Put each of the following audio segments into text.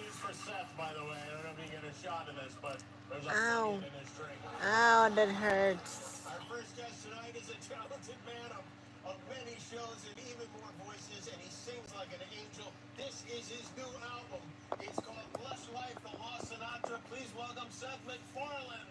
is for Seth, by the way. I don't know if you get a shot of this, but there's a Funyun in this drink. Ow, that hurts. Our first guest tonight is a talented man of many shows and even more voices, and he sings like an angel. This is his new album. It's called Bless Life, The Lost Sinatra. Please welcome Seth MacFarlane.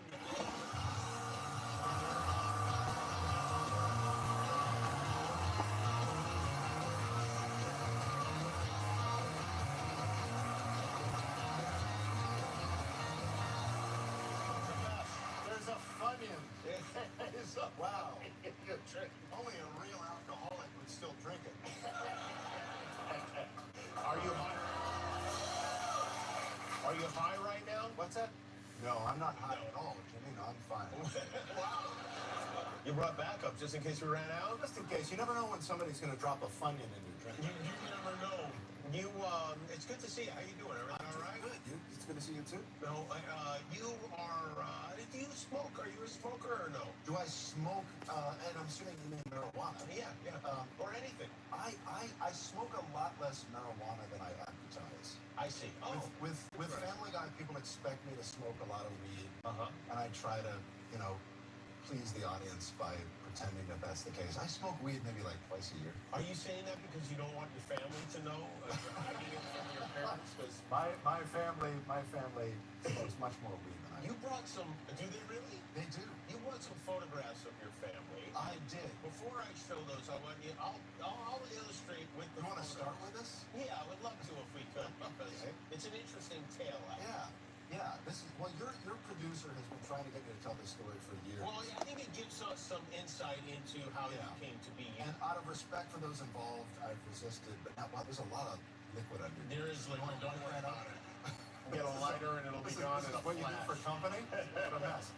There's a Funyun. Wow. Only a real alcoholic would still drink it. Are you high? Are you high right now? What's that? No, I'm not high at all, Jimmy. No, I'm fine. Wow. You brought backup just in case we ran out? Just in case. You never know when somebody's going to drop a Funyun in your drink. You never know. It's good to see you. How you doing? Everything all right? Good. It's good to see you, too. No, you are, do you smoke? Are you a smoker or no? Do I smoke, and I'm assuming you mean marijuana? Yeah. Or anything. I smoke a lot less marijuana than I advertise. I see. Oh. With Family Guy, people expect me to smoke a lot of weed. And I try to, please the audience by pretending that that's the case. I smoke weed maybe like twice a year. Are you saying that because you don't want your family to know? You're hiding it from your parents? My family smokes much more weed than I do. You brought some, do they really? They do. You brought some photographs of your family. I did. Before I show those, I'll illustrate with the You want to start photographs. with this? Yeah, I would love to if we could, because it's an interesting tale. Yeah. Your producer has been trying to get me to tell this story for years. Well, I think it gives us some insight into how you came to be. And out of respect for those involved, I've resisted. But now, there's a lot of liquid under here. There is liquid. Don't worry about it. Get a lighter and it'll be gone in a what you do for company? What a mess.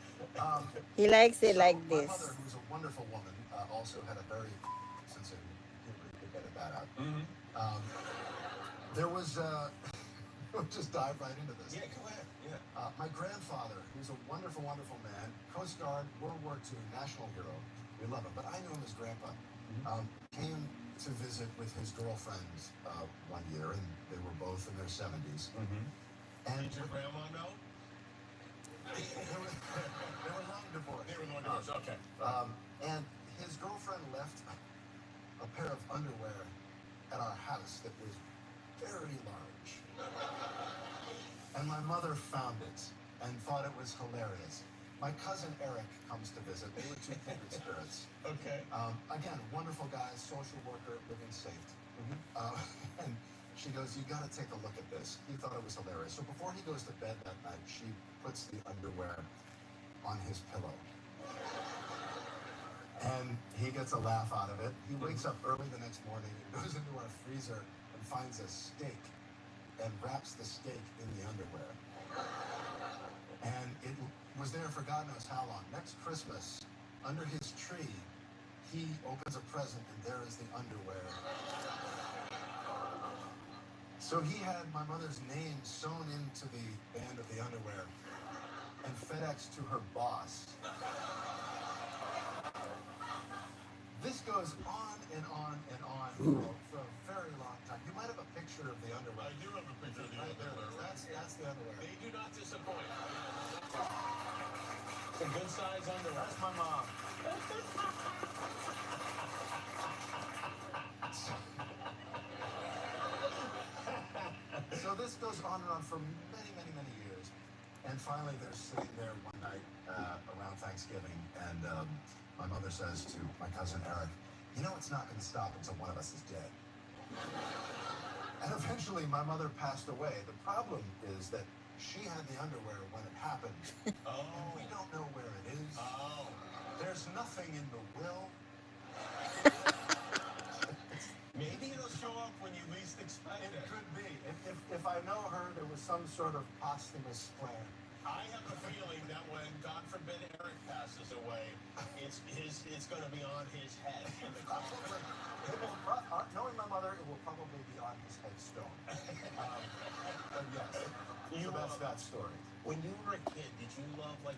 He likes it like My this. mother, who's a wonderful woman, also had a very sense of humor to get that out. There was, we'll just dive right into this. Yeah, go ahead. Yeah. My grandfather, who's a wonderful, wonderful man, Coast Guard, World War II, national hero. We love him, but I knew him as Grandpa. Came to visit with his girlfriend one year, and they were both in their 70s. And Did your grandma know? they were long divorced. They were long divorced. Okay. And his girlfriend left a pair of underwear at our house that was very large. And my mother found it and thought it was hilarious. My cousin Eric comes to visit. They were two kindred spirits. Okay. Again, wonderful guy, social worker, living safe. And she goes, you got to take a look at this. He thought it was hilarious. So before he goes to bed that night, she puts the underwear on his pillow. And he gets a laugh out of it. He wakes up early the next morning and goes into our freezer and finds a steak and wraps the steak in the underwear. And it was there for God knows how long. Next Christmas, under his tree, he opens a present and there is the underwear. So he had my mother's name sewn into the band of the underwear and FedExed to her boss. This goes on and on and on for a very long time. You might have a picture of the underwear. I do have a picture of the underwear. That's the underwear. They do not disappoint. It's a good size underwear. That's my mom. So this goes on and on for many, many, many years. And finally, they're sitting there one night around Thanksgiving, and my mother says to my cousin Eric, you know it's not going to stop until one of us is dead. And eventually, my mother passed away. The problem is that she had the underwear when it happened. Oh. And we don't know where it is. Oh. There's nothing in the will. Maybe it'll show up when you least expect it. It could be. If I know her, there was some sort of posthumous plan. I have a feeling that when, God forbid, Eric passes away, it's going to be on his head. Knowing my mother, it will probably be on his headstone. But yes, so that's that story. When you were a kid, did you love like